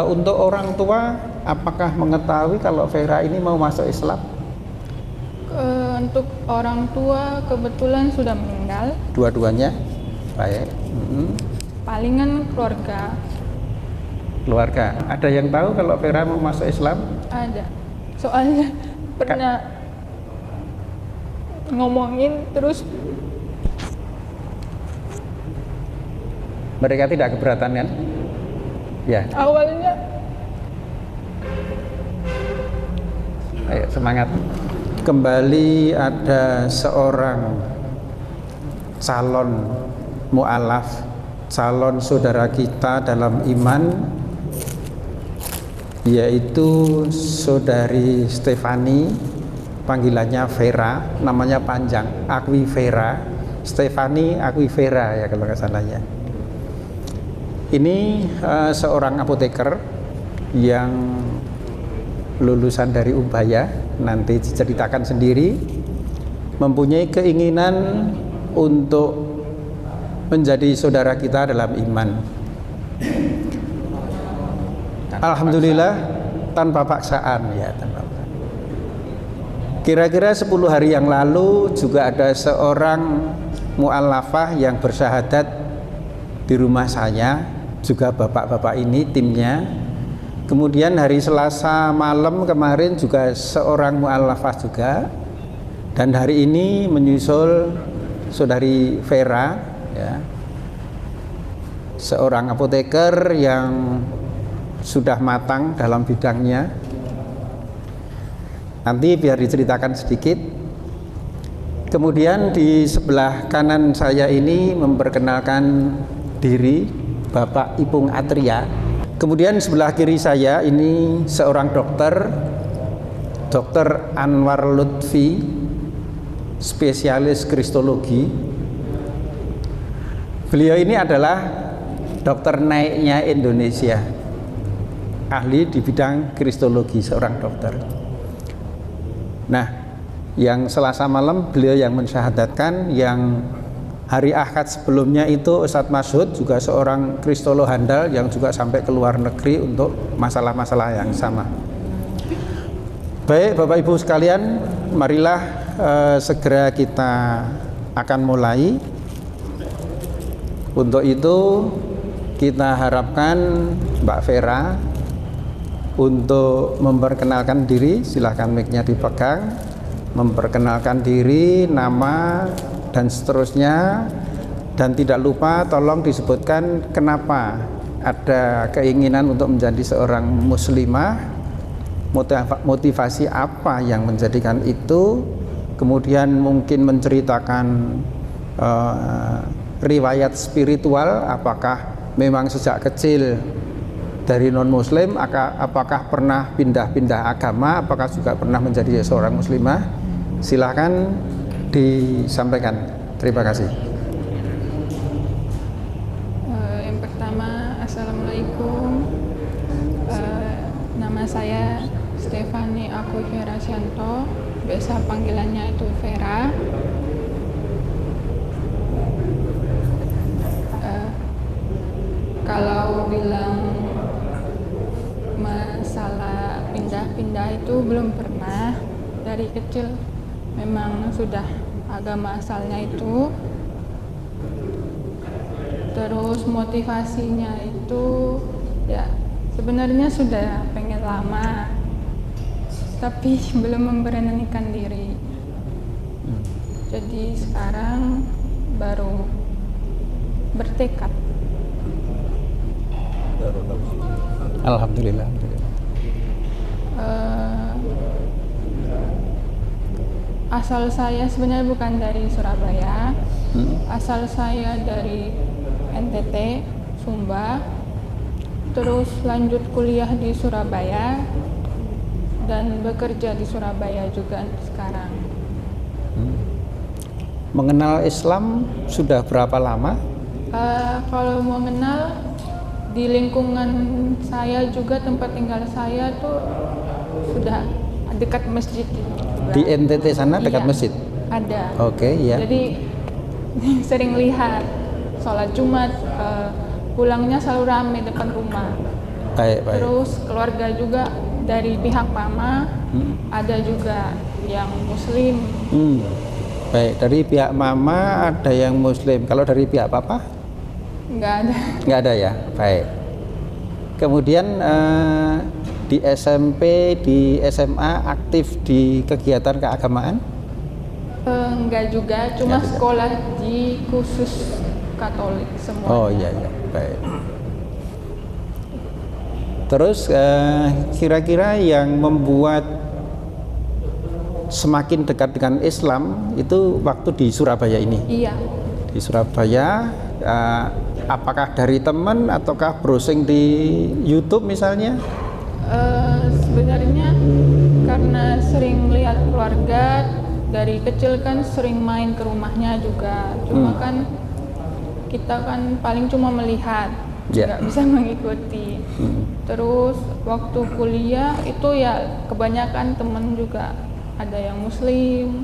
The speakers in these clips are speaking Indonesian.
Untuk orang tua, apakah mengetahui kalau Vera ini mau masuk Islam? Untuk orang tua kebetulan sudah meninggal. Dua-duanya? Baik. Palingan keluarga. Keluarga. Ada yang tahu kalau Vera mau masuk Islam? Ada. Soalnya pernah ngomongin terus. Mereka tidak keberatan kan? Ya. Awalnya. Ayo semangat. Kembali ada seorang calon mu'alaf, calon saudara kita dalam iman, yaitu saudari Stefani, panggilannya Vera, namanya panjang, Aquifera, Stefani Aquifera ya kalau nggak salah ya. Ini seorang apoteker yang lulusan dari Ubaya, nanti diceritakan sendiri, mempunyai keinginan untuk menjadi saudara kita dalam iman. Alhamdulillah tanpa paksaan ya, tanpa paksaan. Kira-kira 10 hari yang lalu juga ada seorang mu'allafah yang bersyahadat di rumah saya, juga bapak-bapak ini timnya. Kemudian hari Selasa malam kemarin juga seorang mu'allafah juga, dan hari ini menyusul saudari Vera ya, seorang apoteker yang sudah matang dalam bidangnya. Nanti biar diceritakan sedikit. Kemudian di sebelah kanan saya ini memperkenalkan diri Bapak Ipung Atria. Kemudian sebelah kiri saya ini seorang dokter, Dr. Anwar Lutfi, spesialis kristologi. Beliau ini adalah dokter naiknya Indonesia, ahli di bidang kristologi, seorang dokter. Nah, yang Selasa malam beliau yang mensyahadatkan, yang hari Ahad sebelumnya itu Ustadz Masud, juga seorang kristolog handal yang juga sampai ke luar negeri untuk masalah-masalah yang sama. Baik Bapak Ibu sekalian, marilah segera kita akan mulai. Untuk itu kita harapkan Mbak Vera untuk memperkenalkan diri. Silahkan mic-nya dipegang, memperkenalkan diri, nama dan seterusnya, dan tidak lupa tolong disebutkan kenapa ada keinginan untuk menjadi seorang muslimah, motivasi apa yang menjadikan itu, kemudian mungkin menceritakan riwayat spiritual, apakah memang sejak kecil dari non muslim, apakah pernah pindah-pindah agama, apakah juga pernah menjadi seorang muslimah. Silahkan disampaikan. Terima kasih. Yang pertama, Assalamualaikum. Nama saya Stefani Aquifera Sianto, biasa panggilannya itu Vera. Kalau bilang masalah pindah-pindah itu belum pernah. Dari kecil memang sudah agama asalnya itu. Terus motivasinya itu ya sebenarnya sudah pengen lama, tapi belum memberanikan diri. Jadi sekarang baru bertekad. Alhamdulillah. Asal saya sebenarnya bukan dari Surabaya. Asal saya dari NTT, Sumba. Terus lanjut kuliah di Surabaya dan bekerja di Surabaya juga sekarang. Mengenal Islam sudah berapa lama? Kalau mau kenal, di lingkungan saya juga, tempat tinggal saya tuh sudah dekat masjid juga. Di NTT sana dekat Iya, masjid? ada. Oke, ya. Jadi sering lihat sholat Jumat, pulangnya selalu ramai depan rumah. Baik, baik. Terus keluarga juga dari pihak mama ada juga yang muslim. Baik, dari pihak mama ada yang muslim. Kalau dari pihak papa? Nggak ada. Nggak ada ya. Baik. Kemudian di SMP, di SMA aktif di kegiatan keagamaan? Enggak juga, cuma Nggak juga. sekolah di khusus Katolik semua. Oh iya, iya. Baik. Terus kira-kira yang membuat semakin dekat dengan Islam itu waktu di Surabaya ini? Iya. Di Surabaya, apakah dari teman ataukah browsing di YouTube misalnya? Sebenarnya karena sering lihat keluarga dari kecil kan sering main ke rumahnya juga. Cuma kan kita kan paling cuma melihat, nggak bisa mengikuti. Terus waktu kuliah itu ya kebanyakan temen juga ada yang muslim.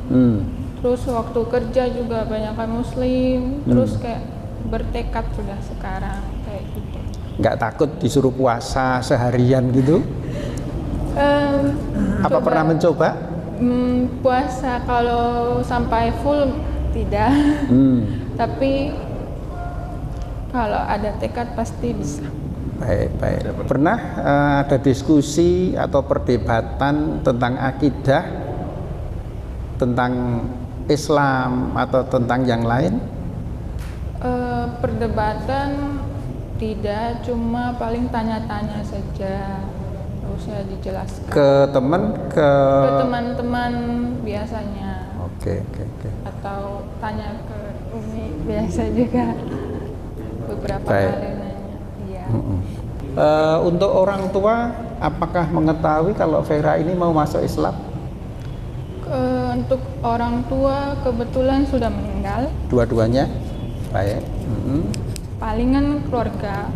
Terus waktu kerja juga banyakan muslim. Terus kayak bertekad sudah sekarang kayak gitu. Nggak takut disuruh puasa seharian gitu? Apa pernah mencoba? Puasa kalau sampai full tidak. Tapi kalau ada tekad pasti bisa. Baik, baik. Pernah ada diskusi atau perdebatan tentang akidah, tentang Islam atau tentang yang lain? Perdebatan tidak, cuma paling tanya-tanya saja. Terus ya dijelaskan. Ke teman, Ke teman-teman biasanya. Oke. Atau tanya ke Umi biasa juga. Beberapa Baik. kali nanya. Iya. Untuk orang tua, apakah mengetahui kalau Vera ini mau masuk Islam? Untuk orang tua kebetulan sudah meninggal. Dua-duanya? Baik. Palingan keluarga.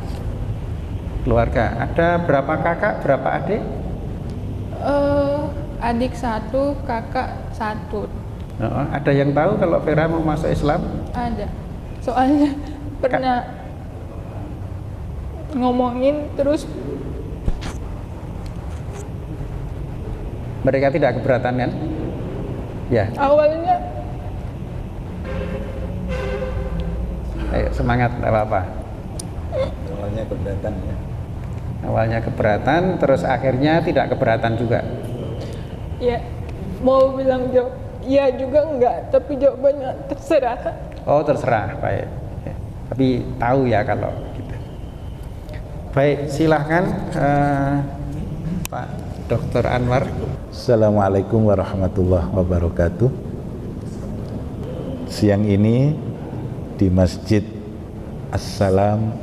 Keluarga. Ada berapa kakak, berapa adik? Adik 1, kakak 1. Ada yang tahu kalau Vera mau masuk Islam? Ada. Soalnya pernah ngomongin terus Mereka tidak keberatan kan? Ya. awalnya Ayo, semangat, tidak apa-apa. Awalnya keberatan ya. Awalnya keberatan, terus akhirnya tidak keberatan juga. ya mau bilang jawab iya juga enggak, tapi jawabannya terserah. Oh, terserah, baik. Ya. Tapi tahu ya kalau gitu. Baik, silahkan Pak Dr. Anwar. Assalamualaikum warahmatullahi wabarakatuh. Siang ini di Masjid Assalam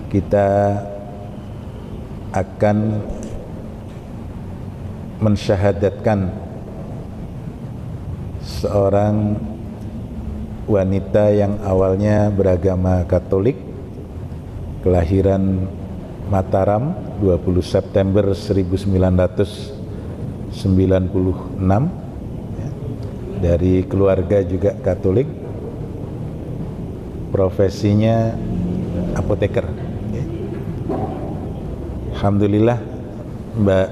kita akan mensyahadatkan seorang wanita yang awalnya beragama Katolik, kelahiran Mataram 20 September 1996 ya, dari keluarga juga Katolik, profesinya apoteker ya. Alhamdulillah Mbak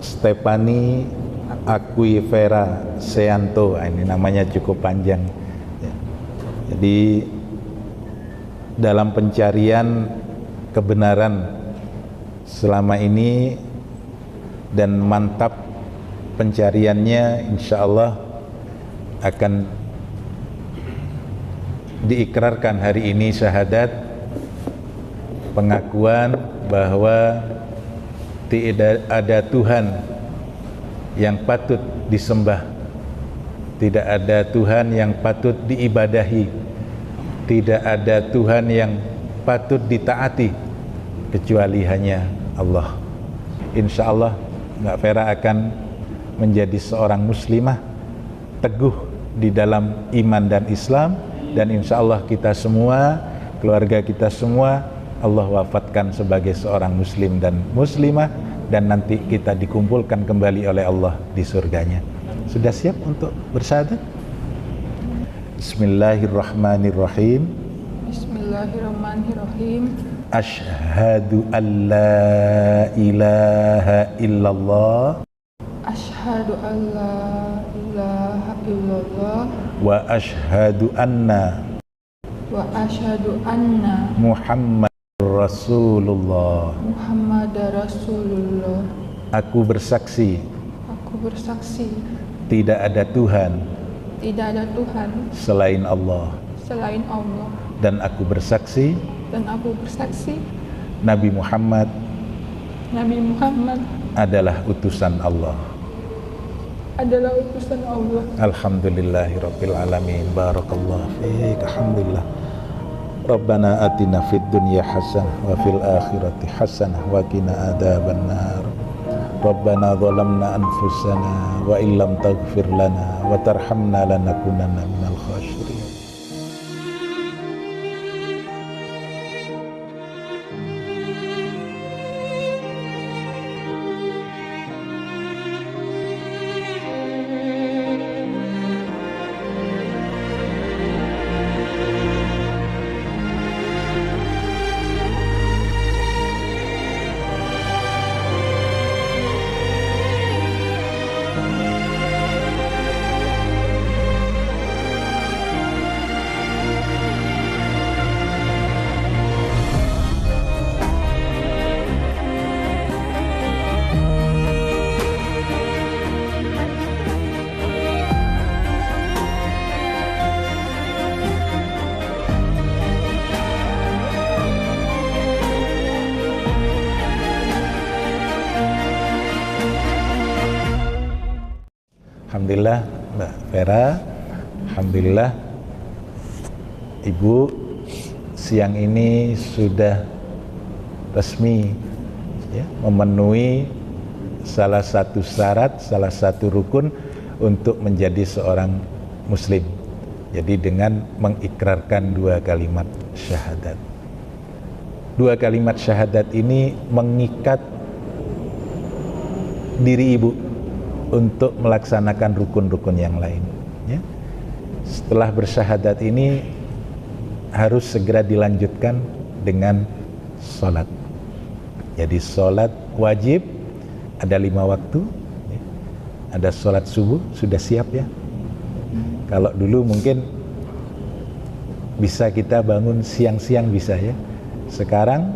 Stefani Aquifera Seanto, ini namanya cukup panjang ya. Jadi dalam pencarian kebenaran selama ini dan mantap pencariannya, insya Allah akan diikrarkan hari ini syahadat, pengakuan bahwa tidak ada Tuhan yang patut disembah, tidak ada Tuhan yang patut diibadahi, tidak ada Tuhan yang patut ditaati kecuali hanya Allah. Insya Allah Mbak Vera akan menjadi seorang muslimah teguh di dalam iman dan Islam, dan insya Allah kita semua, keluarga kita semua, Allah wafatkan sebagai seorang muslim dan muslimah, dan nanti kita dikumpulkan kembali oleh Allah di surganya. Sudah siap untuk bersyahadat? Bismillahirrahmanirrahim. Bismillahirrahmanirrahim. Asyhadu an la ilaha illallah Asyhadu an la ilaha illallah wa asyhadu anna Muhammad Rasulullah. Muhammad Rasulullah. Aku bersaksi tidak ada Tuhan selain Allah. Dan aku bersaksi Nabi Muhammad adalah utusan Allah. Alhamdulillahirabbil alamin. Barakallahu fiik. Alhamdulillah. Rabbana atina fid dunya hasanah wa fil akhirati hasanah wa qina adzabannar. Rabbana zalamna anfusana wa illam taghfir lana wa tarhamna lanakunanna minal khasirin. Alhamdulillah Mbak Vera, alhamdulillah Ibu siang ini sudah resmi ya, memenuhi salah satu syarat, salah satu rukun untuk menjadi seorang muslim. Jadi dengan mengikrarkan 2 kalimat syahadat. 2 kalimat syahadat ini mengikat diri Ibu untuk melaksanakan rukun-rukun yang lain ya. Setelah bersyahadat ini harus segera dilanjutkan dengan sholat. Jadi sholat wajib ada 5 waktu ya. Ada sholat subuh sudah siap ya. Kalau dulu mungkin bisa kita bangun siang-siang bisa ya. Sekarang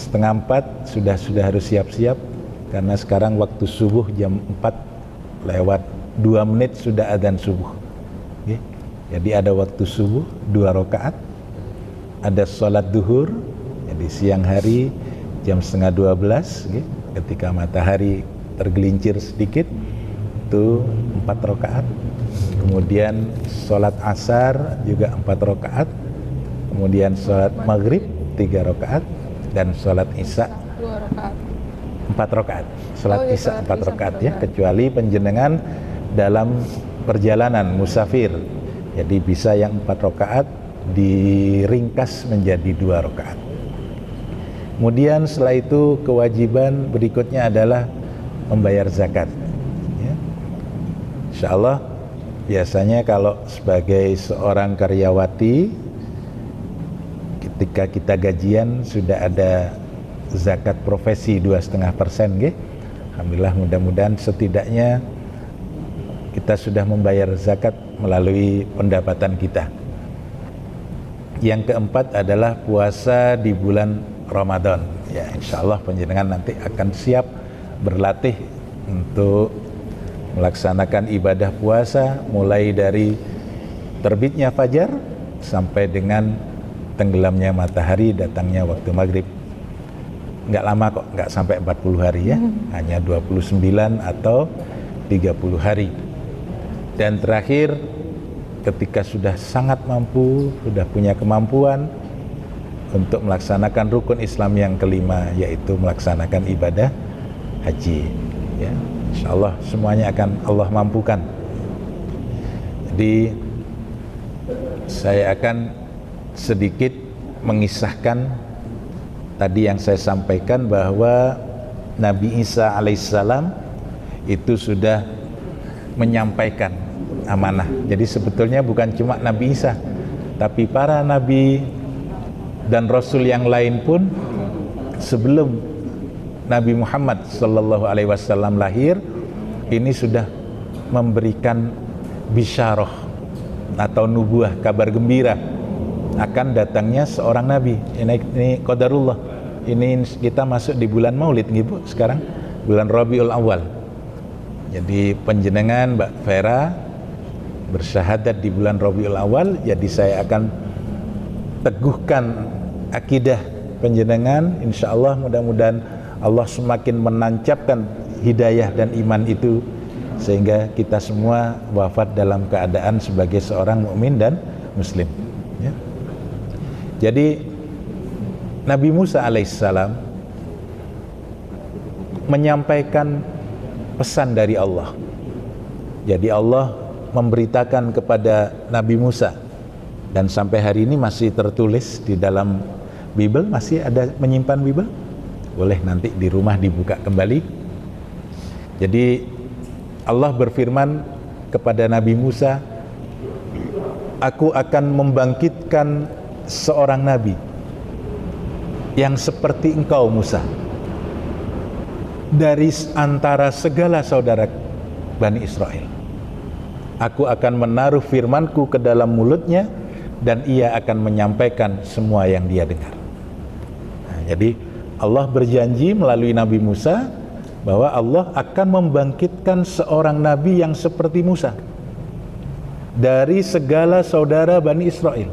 3:30 sudah harus siap-siap. Karena sekarang waktu subuh jam 4:02 sudah adzan subuh. Okay. Jadi ada waktu subuh 2 rakaat, ada sholat duhur, jadi siang hari jam 11:30, okay. Ketika matahari tergelincir sedikit, itu 4 rakaat. Kemudian sholat asar juga 4 rakaat, kemudian sholat maghrib 3 rakaat, dan sholat isya 2 rakaat. 4 rakaat, sholat isya 4 rakaat ya, kecuali penjenengan dalam perjalanan musafir. Jadi bisa yang 4 rakaat diringkas menjadi 2 rakaat. Kemudian setelah itu kewajiban berikutnya adalah membayar zakat. Ya. Insya Allah biasanya kalau sebagai seorang karyawati ketika kita gajian sudah ada zakat profesi 2,5%, nggih. Alhamdulillah, mudah-mudahan setidaknya kita sudah membayar zakat melalui pendapatan kita. Yang keempat adalah puasa di bulan Ramadan. Ya, insya Allah panjenengan nanti akan siap berlatih untuk melaksanakan ibadah puasa mulai dari terbitnya fajar sampai dengan tenggelamnya matahari, datangnya waktu maghrib. Nggak lama kok, nggak sampai 40 hari ya, hanya 29 atau 30 hari. Dan terakhir, ketika sudah sangat mampu, sudah punya kemampuan untuk melaksanakan rukun Islam yang kelima, yaitu melaksanakan ibadah haji ya. Insya Allah semuanya akan Allah mampukan. Jadi saya akan sedikit mengisahkan tadi yang saya sampaikan bahwa Nabi Isa alaihissalam itu sudah menyampaikan amanah. Jadi sebetulnya bukan cuma Nabi Isa, tapi para nabi dan Rasul yang lain pun sebelum Nabi Muhammad sallallahu alaihi wasallam lahir ini sudah memberikan bisyarah atau nubuah, kabar gembira akan datangnya seorang nabi. Ini qadarullah. Ini kita masuk di bulan Maulid nih Bu, sekarang bulan Rabiul Awal. Jadi panjenengan Mbak Vera bersyahadat di bulan Rabiul Awal, jadi saya akan teguhkan akidah panjenengan, insyaallah mudah-mudahan Allah semakin menancapkan hidayah dan iman itu sehingga kita semua wafat dalam keadaan sebagai seorang mukmin dan muslim, ya. Jadi Nabi Musa alaihissalam menyampaikan pesan dari Allah. Jadi Allah memberitakan kepada Nabi Musa, dan sampai hari ini masih tertulis di dalam Bible, masih ada menyimpan Bible, boleh nanti di rumah dibuka kembali. Jadi Allah berfirman kepada Nabi Musa, aku akan membangkitkan seorang nabi yang seperti engkau Musa dari antara segala saudara Bani Israel. Aku akan menaruh firmanku ke dalam mulutnya dan ia akan menyampaikan semua yang dia dengar. Nah, jadi Allah berjanji melalui Nabi Musa bahwa Allah akan membangkitkan seorang nabi yang seperti Musa dari segala saudara Bani Israel.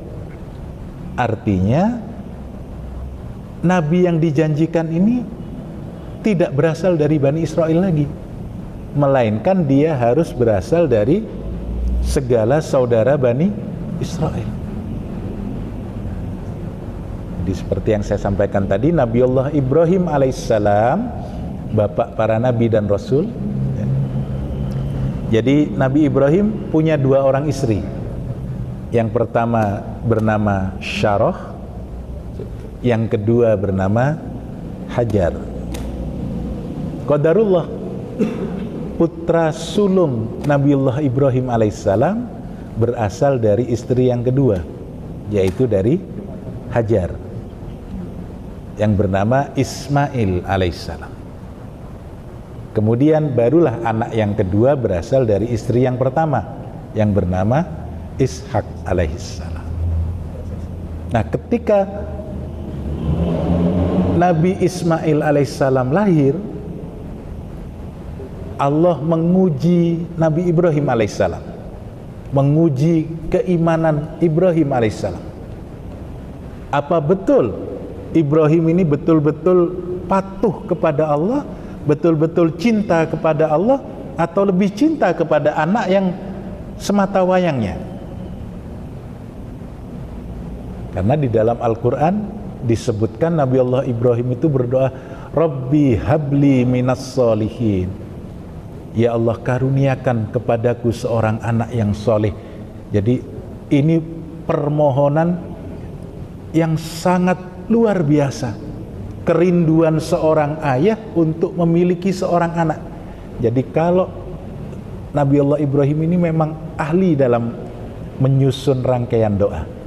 Artinya nabi yang dijanjikan ini tidak berasal dari Bani Israel lagi, melainkan dia harus berasal dari segala saudara Bani Israel. Jadi seperti yang saya sampaikan tadi, Nabiullah Ibrahim alaihissalam bapak para nabi dan rasul, ya. Jadi Nabi Ibrahim punya dua orang istri. Yang pertama bernama Syarah, yang kedua bernama Hajar. Qadarullah, putra sulung Nabiullah Ibrahim alaihissalam berasal dari istri yang kedua, yaitu dari Hajar, yang bernama Ismail alaihissalam. Kemudian barulah anak yang kedua berasal dari istri yang pertama yang bernama Ishak alaihissalam. Nah, ketika Nabi Ismail alaihissalam lahir, Allah menguji Nabi Ibrahim alaihissalam, menguji keimanan Ibrahim alaihissalam. Apa betul Ibrahim ini betul-betul patuh kepada Allah, betul-betul cinta kepada Allah, atau lebih cinta kepada anak yang semata wayangnya? Karena di dalam Al-Quran disebutkan Nabi Allah Ibrahim itu berdoa, Rabbi habli minas solihin, ya Allah karuniakan kepadaku seorang anak yang soleh. Jadi ini permohonan yang sangat luar biasa, kerinduan seorang ayah untuk memiliki seorang anak. Jadi kalau Nabi Allah Ibrahim ini memang ahli dalam menyusun rangkaian doa.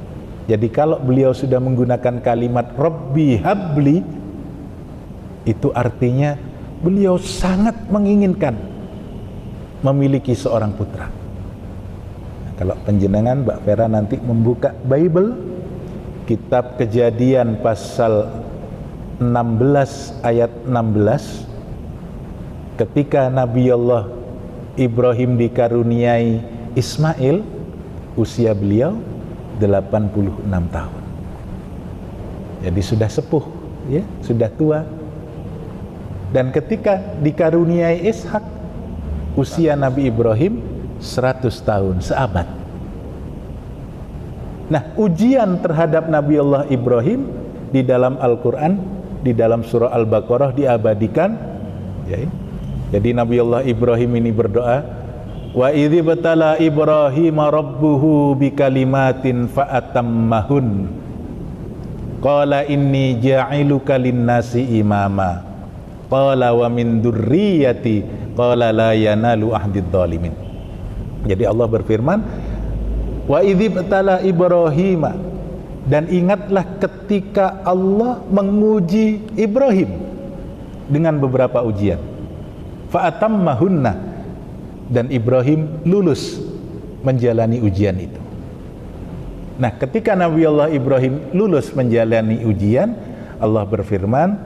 Jadi kalau beliau sudah menggunakan kalimat Rabbi habli, itu artinya beliau sangat menginginkan memiliki seorang putra. Nah, kalau panjenengan Mbak Vera nanti membuka Bible, kitab Kejadian pasal 16 ayat 16, ketika Nabi Allah Ibrahim dikaruniai Ismail, usia beliau 86 tahun. Jadi sudah sepuh, ya, sudah tua. Dan ketika dikaruniai Ishak, usia Nabi Ibrahim 100 tahun, seabad. Nah, ujian terhadap Nabi Allah Ibrahim di dalam Al-Quran, di dalam surah Al-Baqarah diabadikan, ya. Jadi Nabi Allah Ibrahim ini berdoa, wa idzi batala Ibrahim rabbuhu bikalimatin fa'atammahun qala inni ja'iluka linnasi imama qala wa min dzurriyyati qala la yanalu ahdidz zalimin. Jadi Allah berfirman, wa idzi batala Ibrahim, Dan ingatlah ketika Allah menguji Ibrahim dengan beberapa ujian. Fa'atammahunna, dan Ibrahim lulus menjalani ujian itu. Nah, ketika Nabi Allah Ibrahim lulus menjalani ujian, Allah berfirman,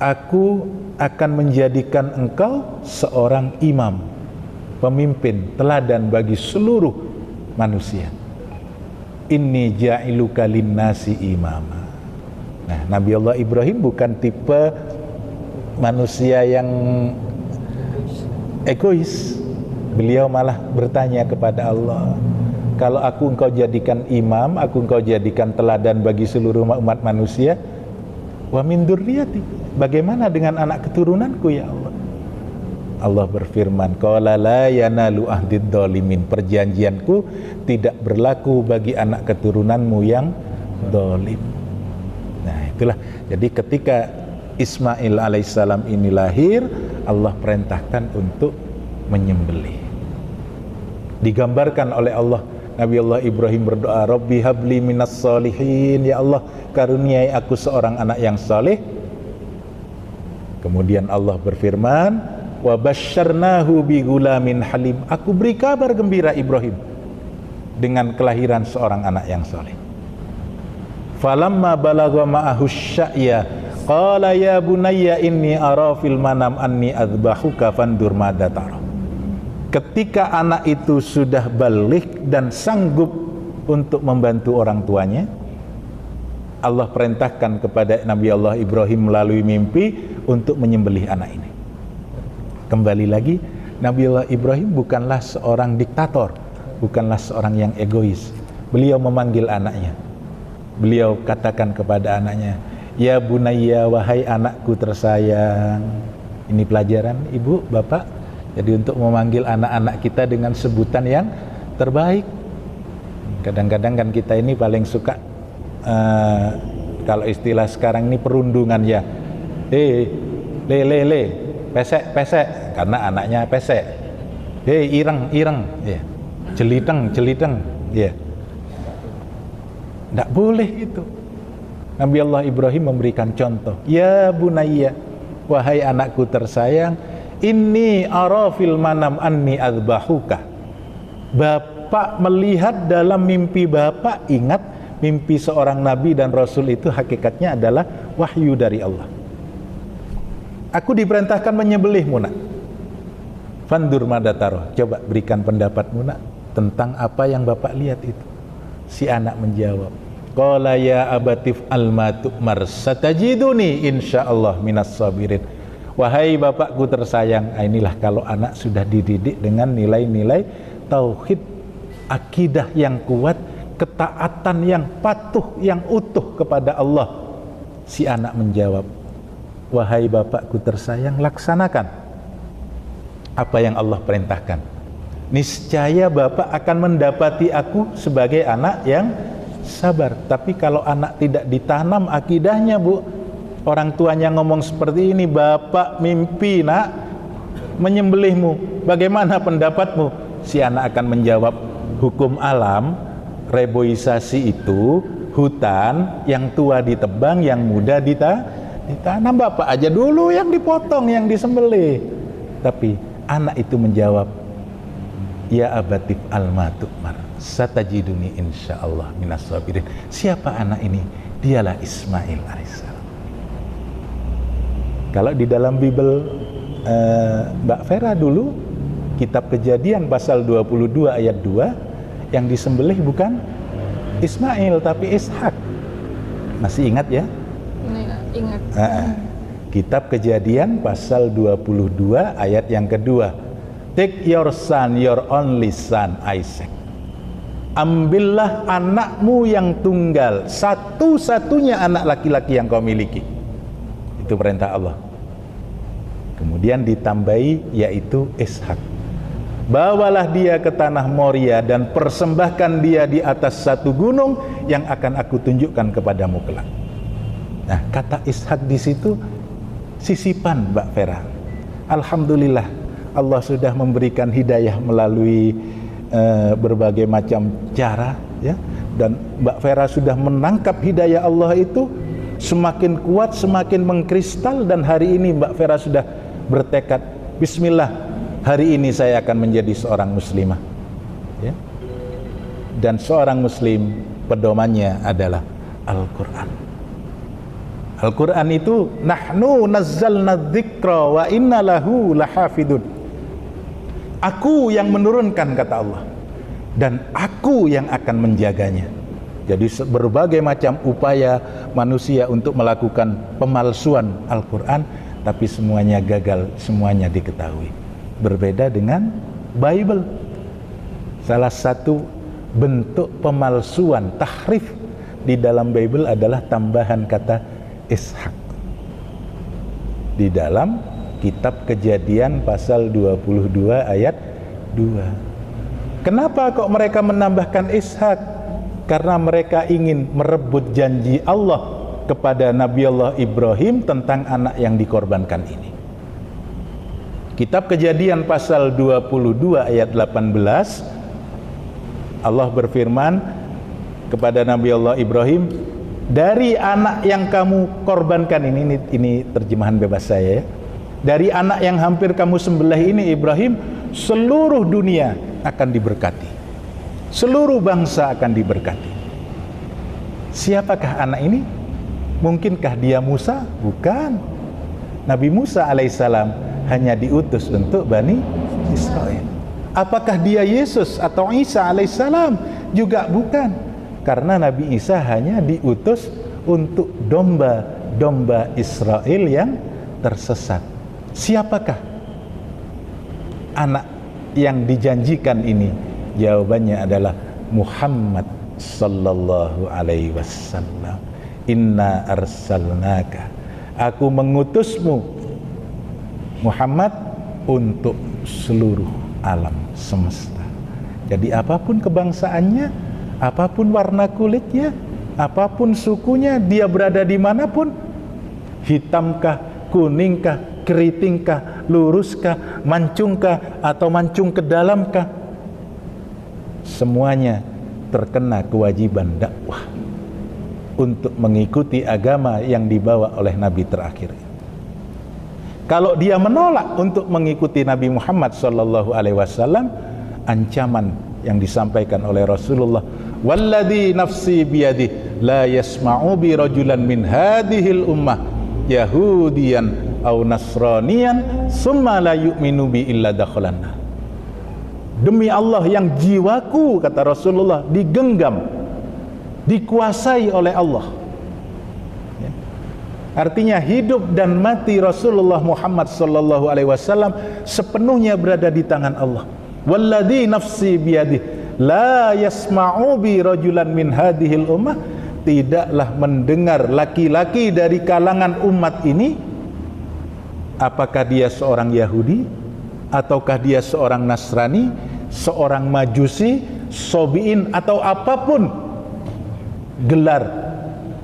aku akan menjadikan engkau seorang imam, pemimpin, teladan bagi seluruh manusia. Inni ja'iluka linnasi imama. Nah, Nabi Allah Ibrahim bukan tipe manusia yang egois. Beliau malah bertanya kepada Allah, kalau aku engkau jadikan imam, aku engkau jadikan teladan bagi seluruh umat manusia, wa min dzurriyyati, bagaimana dengan anak keturunanku ya Allah? Allah berfirman, qala la yanalu ahdid dzalimin, perjanjianku tidak berlaku bagi anak keturunanmu yang zalim. Nah, itulah. Jadi ketika Ismail alaihissalam ini lahir, Allah perintahkan untuk menyembelih. Digambarkan oleh Allah, Nabi Allah Ibrahim berdoa, Rabbi habli minas solihin, ya Allah karuniai aku seorang anak yang saleh. Kemudian Allah berfirman, wa basyarnahu bi gulamin halim, aku beri kabar gembira Ibrahim dengan kelahiran seorang anak yang saleh. Falamma balagha ma'ahu sya'ya qala ya bunayya inni ara fil manam anni adzbahuka fandur madza tara. Ketika anak itu sudah baligh dan sanggup untuk membantu orang tuanya, Allah perintahkan kepada Nabi Allah Ibrahim melalui mimpi untuk menyembelih anak ini. Kembali lagi, Nabi Allah Ibrahim bukanlah seorang diktator, bukanlah seorang yang egois. Beliau memanggil anaknya. Beliau katakan kepada anaknya, ya bunayya, wahai anakku tersayang. Ini pelajaran ibu, bapak. Jadi untuk memanggil anak-anak kita dengan sebutan yang terbaik. Kadang-kadang kan kita ini paling suka, kalau istilah sekarang ini perundungan ya. Le, pesek, karena anaknya pesek. Ireng, ya. Jeliteng, ya. Tidak boleh itu. Nabi Allah Ibrahim memberikan contoh. Ya bunayya, wahai anakku tersayang, inni ara fil manam anni adzbahuka. Bapak melihat dalam mimpi bapak, ingat mimpi seorang nabi dan rasul itu hakikatnya adalah wahyu dari Allah. Aku diperintahkan menyembelihmu nak. Fandur madza tara, coba berikan pendapatmu nak tentang apa yang bapak lihat itu. Si anak menjawab, qala ya abatif alma tu'mar satajiduni insyaallah minas sabirin. Wahai bapakku tersayang, inilah kalau anak sudah dididik dengan nilai-nilai tauhid, akidah yang kuat, ketaatan yang patuh, yang utuh kepada Allah. Si anak menjawab, wahai bapakku tersayang, laksanakan apa yang Allah perintahkan. Niscaya bapak akan mendapati aku sebagai anak yang sabar. Tapi kalau anak tidak ditanam akidahnya, bu, orang tuanya ngomong seperti ini, bapak mimpi nak menyembelihmu, bagaimana pendapatmu? Si anak akan menjawab, hukum alam, reboisasi itu hutan, yang tua ditebang, yang muda ditanam. Bapak aja dulu yang dipotong, yang disembelih. Tapi anak itu menjawab, ya abatif alma tu'mar satajiduni insyaallah minas sabirin. Siapa anak ini? Dialah Ismail alaihissalam. Kalau di dalam Bible Mbak Vera dulu, kitab Kejadian pasal 22 ayat 2, yang disembelih bukan Ismail tapi Ishak. Masih ingat ya? Ingat. Kitab Kejadian pasal 22 ayat yang kedua, take your son, your only son Isaac. Ambillah anakmu yang tunggal, satu-satunya anak laki-laki yang kau miliki. Itu perintah Allah. Kemudian ditambahi yaitu Ishak. Bawalah dia ke tanah Moria dan persembahkan dia di atas satu gunung yang akan aku tunjukkan kepadamu kelak. Nah, kata Ishak di situ sisipan, Mbak Vera. Alhamdulillah, Allah sudah memberikan hidayah melalui berbagai macam cara, ya, dan Mbak Vera sudah menangkap hidayah Allah itu semakin kuat, semakin mengkristal, dan hari ini Mbak Vera sudah bertekad, bismillah, hari ini saya akan menjadi seorang muslimah, ya. Dan seorang muslim pedomannya adalah Al-Quran. Al-Quran itu nahnu nazzalna dzikra wa inna lahu lahafidun. Aku yang menurunkan, kata Allah, dan aku yang akan menjaganya. Jadi berbagai macam upaya manusia untuk melakukan pemalsuan Al-Quran, tapi semuanya gagal, semuanya diketahui. Berbeda dengan Bible. Salah satu bentuk pemalsuan, tahrif di dalam Bible adalah tambahan kata Ishak. Di dalam kitab Kejadian pasal 22 ayat 2. Kenapa kok mereka menambahkan Ishak? Karena mereka ingin merebut janji Allah kepada Nabi Allah Ibrahim tentang anak yang dikorbankan ini. Kitab Kejadian pasal 22 ayat 18, Allah berfirman kepada Nabi Allah Ibrahim, dari anak yang kamu korbankan ini terjemahan bebas saya ya. Dari anak yang hampir kamu sembelih ini Ibrahim, seluruh dunia akan diberkati. Seluruh bangsa akan diberkati. Siapakah anak ini? Mungkinkah dia Musa? Bukan. Nabi Musa alaihissalam hanya diutus untuk Bani Israel. Apakah dia Yesus atau Isa alaihissalam? Juga bukan. Karena Nabi Isa hanya diutus untuk domba-domba Israel yang tersesat. Siapakah anak yang dijanjikan ini? Jawabannya adalah Muhammad sallallahu alaihi wasallam. Inna arsalnaka, aku mengutusmu Muhammad untuk seluruh alam semesta. Jadi apapun kebangsaannya, apapun warna kulitnya, apapun sukunya, dia berada dimanapun, hitamkah, kuningkah, keritingkah, luruskah, mancungkah, atau mancung ke dalamkah, semuanya terkena kewajiban dakwah untuk mengikuti agama yang dibawa oleh Nabi terakhir. Kalau dia menolak untuk mengikuti Nabi Muhammad sallallahu alaihi wasallam, ancaman yang disampaikan oleh Rasulullah, walladzi nafsi biyadihi la yasma'u bi rajulan min hadhil ummah yahudiyan aw nasraniyan summa la yu'minu bi illa dakhalanna. Demi Allah yang jiwaku, kata Rasulullah, digenggam, dikuasai oleh Allah. Artinya hidup dan mati Rasulullah Muhammad sallallahu alaihi wasallam sepenuhnya berada di tangan Allah. Walladzi nafsi biyadihi la yasma'u bi rajulan min hadhil ummah, tidaklah mendengar laki-laki dari kalangan umat ini, apakah dia seorang Yahudi ataukah dia seorang Nasrani, seorang Majusi, Sobiin, atau apapun gelar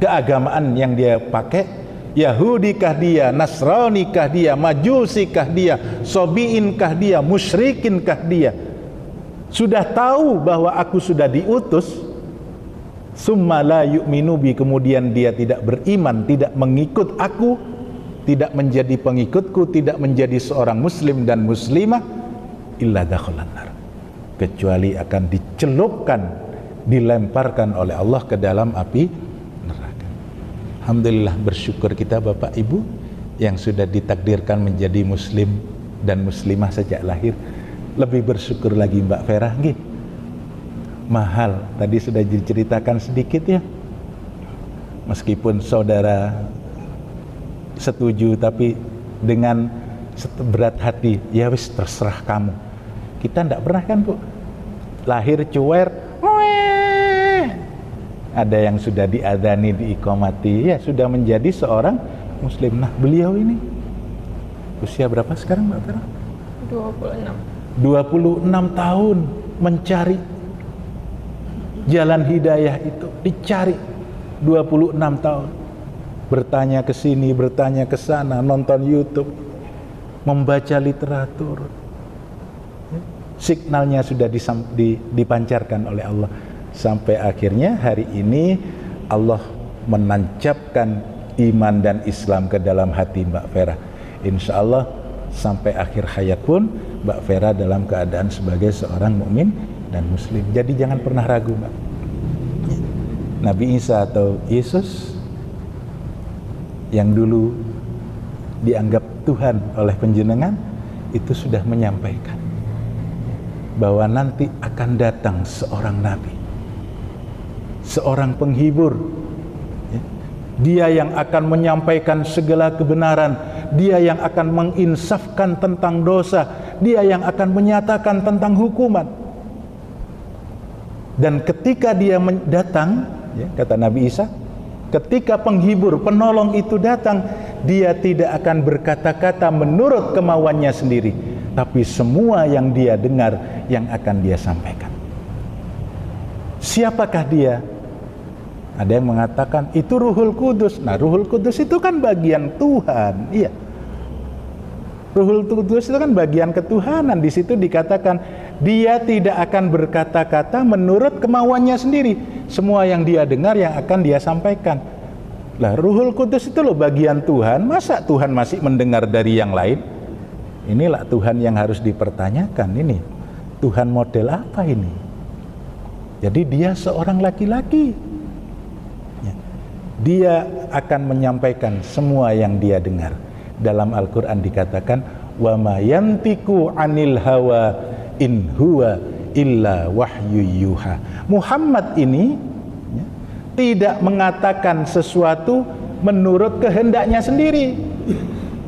keagamaan yang dia pakai, Yahudikah dia, Nasranikah dia, Majusikah dia, Sobiinkah dia, Musyrikinkah dia, sudah tahu bahwa aku sudah diutus, summa la yu'minu bi, kemudian dia tidak beriman, tidak mengikut aku, tidak menjadi pengikutku, tidak menjadi seorang muslim dan muslimah, illa dakhalan nar, kecuali akan dicelupkan, dilemparkan oleh Allah ke dalam api. Alhamdulillah, bersyukur kita Bapak Ibu yang sudah ditakdirkan menjadi muslim dan muslimah sejak lahir. Lebih bersyukur lagi Mbak Vera, nggih. Mahal, tadi sudah diceritakan sedikit ya. Meskipun saudara setuju, tapi dengan berat hati, ya wis terserah kamu. Kita enggak pernah kan Bu, lahir cuer, ada yang sudah diadani, diiqamati, ya sudah menjadi seorang muslim. Nah beliau ini usia berapa sekarang Mbak Vera? 26 tahun mencari jalan hidayah itu, dicari 26 tahun, bertanya ke sini, bertanya ke sana, nonton YouTube, membaca literatur, signalnya sudah dipancarkan oleh Allah. Sampai akhirnya hari ini Allah menancapkan iman dan Islam ke dalam hati Mbak Vera. Insya Allah sampai akhir hayat pun Mbak Vera dalam keadaan sebagai seorang mukmin dan muslim. Jadi jangan pernah ragu, Mbak. Nabi Isa atau Yesus yang dulu dianggap Tuhan oleh penjenengan itu sudah menyampaikan bahwa nanti akan datang seorang nabi, seorang penghibur, dia yang akan menyampaikan segala kebenaran, dia yang akan menginsafkan tentang dosa, dia yang akan menyatakan tentang hukuman. Dan ketika dia datang, kata Nabi Isa, ketika penghibur, penolong itu datang, dia tidak akan berkata-kata menurut kemauannya sendiri, tapi semua yang dia dengar yang akan dia sampaikan. Siapakah dia? Ada yang mengatakan itu Ruhul Kudus. Nah, Ruhul Kudus itu kan bagian Tuhan. Iya. Ruhul Kudus itu kan bagian ketuhanan. Di situ dikatakan dia tidak akan berkata-kata menurut kemauannya sendiri. Semua yang dia dengar yang akan dia sampaikan. Lah, Ruhul Kudus itu loh bagian Tuhan. Masa Tuhan masih mendengar dari yang lain? Inilah Tuhan yang harus dipertanyakan. Ini Tuhan model apa ini? Jadi dia seorang laki-laki. Dia akan menyampaikan semua yang dia dengar. Dalam Al-Quran dikatakan, wa ma yantiku anil hawa in huwa illa wahyu yuha. Muhammad ini tidak mengatakan sesuatu menurut kehendaknya sendiri.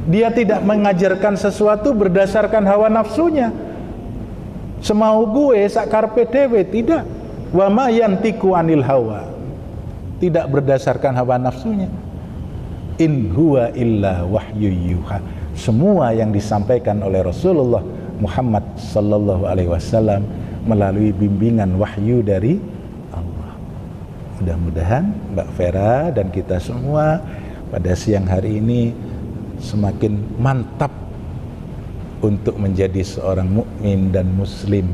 Dia tidak mengajarkan sesuatu berdasarkan hawa nafsunya. Semau gue sakarpe dewe, tidak. Wa ma yantiku anil hawa, tidak berdasarkan hawa nafsunya. In huwa illa wahyu yuha. Semua yang disampaikan oleh Rasulullah Muhammad sallallahu alaihi wasallam melalui bimbingan wahyu dari Allah. Mudah-mudahan Mbak Vera dan kita semua pada siang hari ini semakin mantap untuk menjadi seorang mukmin dan muslim.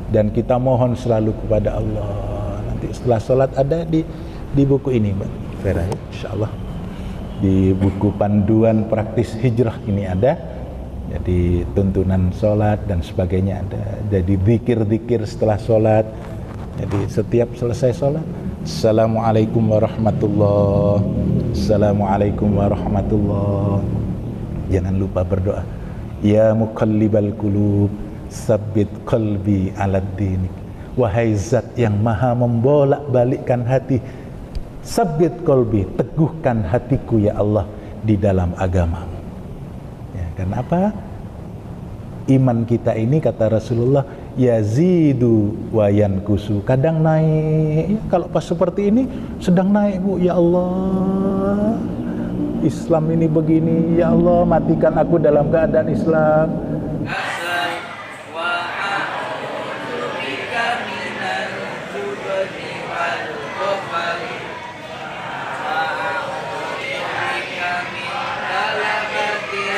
Dan kita mohon selalu kepada Allah. Nanti setelah sholat ada di buku ini, Mbak Vera, insyaallah di buku panduan praktis hijrah ini ada. Jadi tuntunan sholat dan sebagainya ada. Jadi zikir-zikir setelah sholat. Jadi setiap selesai sholat, Assalamualaikum warahmatullahi, Assalamualaikum warahmatullahi. Jangan lupa berdoa. Ya muqallibal qulub, tsabbit qalbi ala dinik. Wahai zat yang maha membolak-balikkan hati, tsabbit qalbi, teguhkan hatiku ya Allah di dalam agamamu. Ya, karena apa? Iman kita ini kata Rasulullah yazidu wa yankusu, kadang naik. Ya, kalau pas seperti ini sedang naik, Bu, ya Allah Islam ini begini, ya Allah matikan aku dalam keadaan Islam.